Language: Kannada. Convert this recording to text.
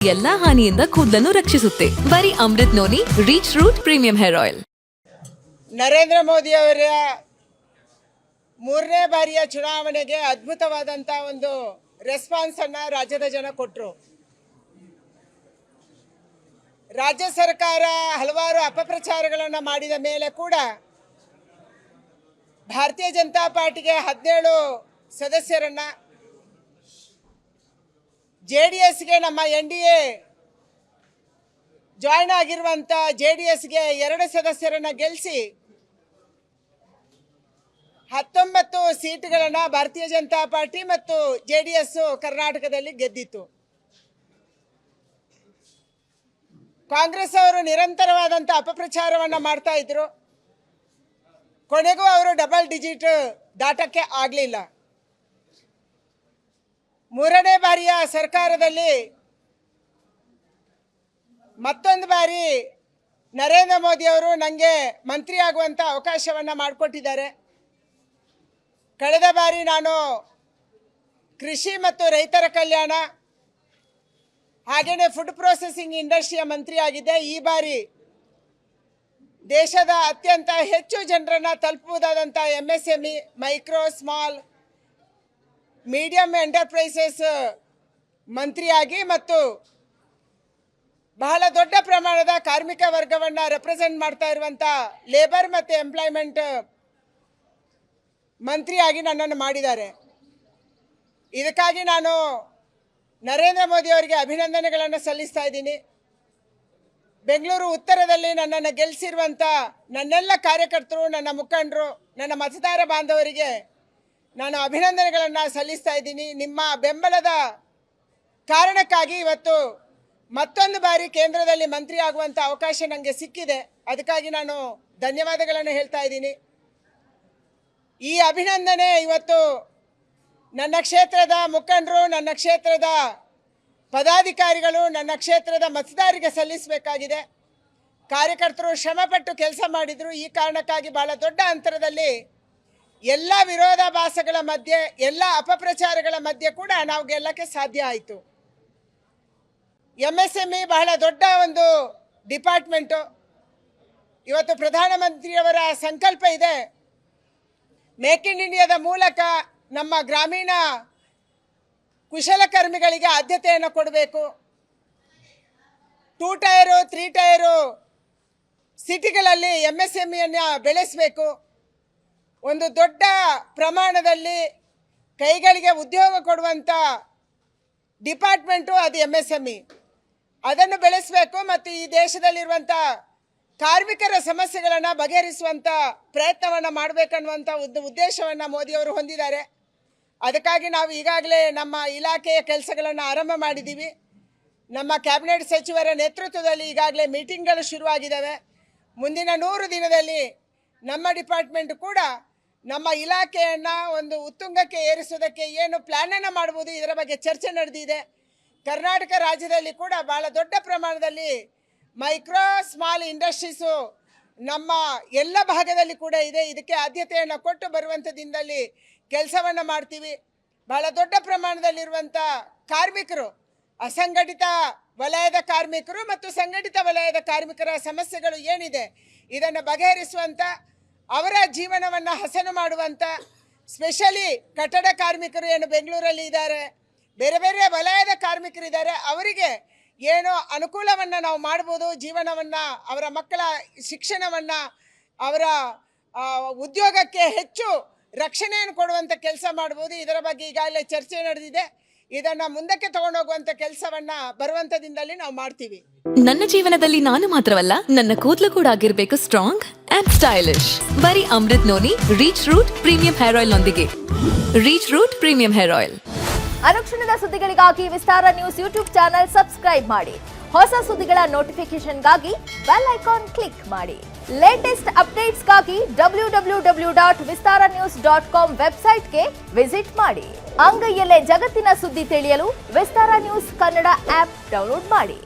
ಎಲ್ಲಾ ಹಾನಿಯಿಂದ ಕೂದಲನ್ನು ರಕ್ಷಿಸುತ್ತೆ. ಬರೀ Amrut noni reach root premium hair oil. Narendra Modi ಅವರ ಮೂರನೇ ಬಾರಿಯ ಚುನಾವಣೆಗೆ ಅದ್ಭುತವಾದಂಥ ಒಂದು ರೆಸ್ಪಾನ್ಸ್ ಅನ್ನ ರಾಜ್ಯದ ಜನ ಕೊಟ್ಟರು. ರಾಜ್ಯ ಸರ್ಕಾರ ಹಲವಾರು ಅಪಪ್ರಚಾರಗಳನ್ನು ಮಾಡಿದ ಮೇಲೆ ಕೂಡ ಭಾರತೀಯ ಜನತಾ ಪಾರ್ಟಿಗೆ 17 ಸದಸ್ಯರನ್ನ, JDSಗೆ ನಮ್ಮ NDA ಜಾಯ್ನ್ ಆಗಿರುವಂಥ JDSಗೆ 2 ಸದಸ್ಯರನ್ನ ಗೆಲ್ಲಿಸಿ 19 ಸೀಟ್ಗಳನ್ನು ಭಾರತೀಯ ಜನತಾ ಪಾರ್ಟಿ ಮತ್ತು JDS ಕರ್ನಾಟಕದಲ್ಲಿ ಗೆದ್ದಿತ್ತು. ಕಾಂಗ್ರೆಸ್ ಅವರು ನಿರಂತರವಾದಂಥ ಅಪಪ್ರಚಾರವನ್ನು ಮಾಡ್ತಾ ಇದ್ರು. ಕೊನೆಗೂ ಅವರು ಡಬಲ್ ಡಿಜಿಟ್ ದಾಟಕ್ಕೆ ಆಗಲಿಲ್ಲ. ಮೂರನೇ ಬಾರಿಯ ಸರ್ಕಾರದಲ್ಲಿ ಮತ್ತೊಂದು ಬಾರಿ ನರೇಂದ್ರ ಮೋದಿ ಅವರು ನನಗೆ ಮಂತ್ರಿ ಆಗುವಂಥ ಅವಕಾಶವನ್ನು ಮಾಡಿಕೊಟ್ಟಿದ್ದಾರೆ. ಕಳೆದ ಬಾರಿ ನಾನು ಕೃಷಿ ಮತ್ತು ರೈತರ ಕಲ್ಯಾಣ ಹಾಗೆಯೇ ಫುಡ್ ಪ್ರೊಸೆಸಿಂಗ್ ಇಂಡಸ್ಟ್ರಿಯ ಮಂತ್ರಿ ಆಗಿದ್ದೆ. ಈ ಬಾರಿ ದೇಶದ ಅತ್ಯಂತ ಹೆಚ್ಚು ಜನರನ್ನು ತಲುಪುವುದಾದಂಥ MSME micro small medium enterprises ಮಂತ್ರಿಯಾಗಿ ಮತ್ತು ಬಹಳ ದೊಡ್ಡ ಪ್ರಮಾಣದ ಕಾರ್ಮಿಕ ವರ್ಗವನ್ನು ರೆಪ್ರೆಸೆಂಟ್ ಮಾಡ್ತಾ ಇರುವಂಥ ಲೇಬರ್ ಮತ್ತು ಎಂಪ್ಲಾಯ್ಮೆಂಟ್ ಮಂತ್ರಿಯಾಗಿ ನನ್ನನ್ನು ಮಾಡಿದ್ದಾರೆ. ಇದಕ್ಕಾಗಿ ನಾನು ನರೇಂದ್ರ ಮೋದಿ ಅವರಿಗೆ ಅಭಿನಂದನೆಗಳನ್ನು ಸಲ್ಲಿಸ್ತಾ ಇದ್ದೀನಿ. ಬೆಂಗಳೂರು ಉತ್ತರದಲ್ಲಿ ನನ್ನನ್ನು ಗೆಲ್ಲಿಸಿರುವಂಥ ನನ್ನೆಲ್ಲ ಕಾರ್ಯಕರ್ತರು, ನನ್ನ ಮುಖಂಡರು, ನನ್ನ ಮತದಾರ ಬಾಂಧವರಿಗೆ ನಾನು ಅಭಿನಂದನೆಗಳನ್ನು ಸಲ್ಲಿಸ್ತಾ ಇದ್ದೀನಿ. ನಿಮ್ಮ ಬೆಂಬಲದ ಕಾರಣಕ್ಕಾಗಿ ಇವತ್ತು ಮತ್ತೊಂದು ಬಾರಿ ಕೇಂದ್ರದಲ್ಲಿ ಮಂತ್ರಿ ಆಗುವಂಥ ಅವಕಾಶ ನನಗೆ ಸಿಕ್ಕಿದೆ. ಅದಕ್ಕಾಗಿ ನಾನು ಧನ್ಯವಾದಗಳನ್ನು ಹೇಳ್ತಾ ಇದ್ದೀನಿ. ಈ ಅಭಿನಂದನೆ ಇವತ್ತು ನನ್ನ ಕ್ಷೇತ್ರದ ಮುಖಂಡರು, ನನ್ನ ಕ್ಷೇತ್ರದ ಪದಾಧಿಕಾರಿಗಳು, ನನ್ನ ಕ್ಷೇತ್ರದ ಮತದಾರರಿಗೆ ಸಲ್ಲಿಸಬೇಕಾಗಿದೆ. ಕಾರ್ಯಕರ್ತರು ಶ್ರಮಪಟ್ಟು ಕೆಲಸ ಮಾಡಿದರು. ಈ ಕಾರಣಕ್ಕಾಗಿ ಬಹಳ ದೊಡ್ಡ ಅಂತರದಲ್ಲಿ ಎಲ್ಲ ವಿರೋಧಾಭಾಸಗಳ ಮಧ್ಯೆ, ಎಲ್ಲ ಅಪಪ್ರಚಾರಗಳ ಮಧ್ಯೆ ಕೂಡ ನಾವು ಗೆಲ್ಲಕ್ಕೆ ಸಾಧ್ಯ ಆಯಿತು. MSME ಬಹಳ ದೊಡ್ಡ ಒಂದು ಡಿಪಾರ್ಟ್ಮೆಂಟು. ಇವತ್ತು ಪ್ರಧಾನಮಂತ್ರಿಯವರ ಸಂಕಲ್ಪ ಇದೆ, ಮೇಕ್ ಇನ್ ಇಂಡಿಯಾದ ಮೂಲಕ ನಮ್ಮ ಗ್ರಾಮೀಣ ಕುಶಲಕರ್ಮಿಗಳಿಗೆ ಆದ್ಯತೆಯನ್ನು ಕೊಡಬೇಕು. 2 ಟೈರು 3 ಟೈರು ಸಿಟಿಗಳಲ್ಲಿ MSMEಯನ್ನು ಬೆಳೆಸಬೇಕು. ಒಂದು ದೊಡ್ಡ ಪ್ರಮಾಣದಲ್ಲಿ ಕೈಗಳಿಗೆ ಉದ್ಯೋಗ ಕೊಡುವಂಥ ಡಿಪಾರ್ಟ್ಮೆಂಟು ಅದು MSME. ಅದನ್ನು ಬೆಳೆಸಬೇಕು ಮತ್ತು ಈ ದೇಶದಲ್ಲಿರುವಂಥ ಕಾರ್ಮಿಕರ ಸಮಸ್ಯೆಗಳನ್ನು ಬಗೆಹರಿಸುವಂಥ ಪ್ರಯತ್ನವನ್ನು ಮಾಡಬೇಕನ್ನುವಂಥ ಉದ್ದೇಶವನ್ನು ಮೋದಿಯವರು ಹೊಂದಿದ್ದಾರೆ. ಅದಕ್ಕಾಗಿ ನಾವು ಈಗಾಗಲೇ ನಮ್ಮ ಇಲಾಖೆಯ ಕೆಲಸಗಳನ್ನು ಆರಂಭ ಮಾಡಿದ್ದೀವಿ. ನಮ್ಮ ಕ್ಯಾಬಿನೆಟ್ ಸಚಿವರ ನೇತೃತ್ವದಲ್ಲಿ ಈಗಾಗಲೇ ಮೀಟಿಂಗ್ಗಳು ಶುರುವಾಗಿದ್ದಾವೆ. ಮುಂದಿನ 100 ದಿನದಲ್ಲಿ ನಮ್ಮ ಡಿಪಾರ್ಟ್ಮೆಂಟ್ ಕೂಡ ನಮ್ಮ ಇಲಾಖೆಯನ್ನು ಒಂದು ಉತ್ತುಂಗಕ್ಕೆ ಏರಿಸೋದಕ್ಕೆ ಏನು ಪ್ಲ್ಯಾನನ್ನು ಮಾಡ್ಬೋದು ಇದರ ಬಗ್ಗೆ ಚರ್ಚೆ ನಡೆದಿದೆ. ಕರ್ನಾಟಕ ರಾಜ್ಯದಲ್ಲಿ ಕೂಡ ಭಾಳ ದೊಡ್ಡ ಪ್ರಮಾಣದಲ್ಲಿ ಮೈಕ್ರೋ ಸ್ಮಾಲ್ ಇಂಡಸ್ಟ್ರೀಸು ನಮ್ಮ ಎಲ್ಲ ಭಾಗದಲ್ಲಿ ಕೂಡ ಇದೆ. ಇದಕ್ಕೆ ಆದ್ಯತೆಯನ್ನು ಕೊಟ್ಟು ಬರುವಂಥ ದಿನದಲ್ಲಿ ಕೆಲಸವನ್ನು ಮಾಡ್ತೀವಿ. ಭಾಳ ದೊಡ್ಡ ಪ್ರಮಾಣದಲ್ಲಿರುವಂಥ ಕಾರ್ಮಿಕರು, ಅಸಂಘಟಿತ ವಲಯದ ಕಾರ್ಮಿಕರು ಮತ್ತು ಸಂಘಟಿತ ವಲಯದ ಕಾರ್ಮಿಕರ ಸಮಸ್ಯೆಗಳು ಏನಿದೆ ಇದನ್ನು ಬಗೆಹರಿಸುವಂಥ, ಅವರ ಜೀವನವನ್ನು ಹಸನು ಮಾಡುವಂಥ, ಸ್ಪೆಷಲಿ ಕಟ್ಟಡ ಕಾರ್ಮಿಕರು ಏನು ಬೆಂಗಳೂರಲ್ಲಿ ಇದ್ದಾರೆ, ಬೇರೆ ಬೇರೆ ವಲಯದ ಕಾರ್ಮಿಕರಿದ್ದಾರೆ, ಅವರಿಗೆ ಏನೋ ಅನುಕೂಲವನ್ನು ನಾವು ಮಾಡ್ಬೋದು. ಜೀವನವನ್ನು, ಅವರ ಮಕ್ಕಳ ಶಿಕ್ಷಣವನ್ನು, ಅವರ ಉದ್ಯೋಗಕ್ಕೆ ಹೆಚ್ಚು ರಕ್ಷಣೆಯನ್ನು ಕೊಡುವಂಥ ಕೆಲಸ ಮಾಡ್ಬೋದು. ಇದರ ಬಗ್ಗೆ ಈಗಾಗಲೇ ಚರ್ಚೆ ನಡೆದಿದೆ. ಇದನ್ನು ಮುಂದಕ್ಕೆ ತಗೊಂಡೋಗುವಂಥ ಕೆಲಸವನ್ನು ಬರುವಂಥ ದಿನದಲ್ಲಿ ನಾವು ಮಾಡ್ತೀವಿ. ನನ್ನ ಜೀವನದಲ್ಲಿ ನಾನು ಮಾತ್ರವಲ್ಲ, ನನ್ನ ಕೂದಲು ಕೂಡ ಆಗಿರಬೇಕು ಸ್ಟ್ರಾಂಗ್ ಅಂಡ್ ಸ್ಟೈಲಿಶ್. ಬರೀ Amrut noni reach root premium hair oil ನೊಂದಿಗೆ. Reach root premium hair oil. ಅನುಕ್ಷಣದ ಸುದ್ದಿಗಳಿಗಾಗಿ Vistara news YouTube channel subscribe ಮಾಡಿ. ಹೊಸ ಸುದ್ದಿಗಳ ನೋಟಿಫಿಕೇಶನ್ಗಾಗಿ ಬೆಲ್ ಐಕಾನ್ ಕ್ಲಿಕ್ ಮಾಡಿ. ಲೇಟೆಸ್ಟ್ ಅಪ್ಡೇಟ್ಸ್ಗಾಗಿ www.vistaranews.com ವೆಬ್ಸೈಟ್ಗೆ ವಿಸಿಟ್ ಮಾಡಿ. ಅಂಗೈಯಲ್ಲೇ ಜಗತ್ತಿನ ಸುದ್ದಿ ತಿಳಿಯಲು Vistara news Kannada app download ಮಾಡಿ.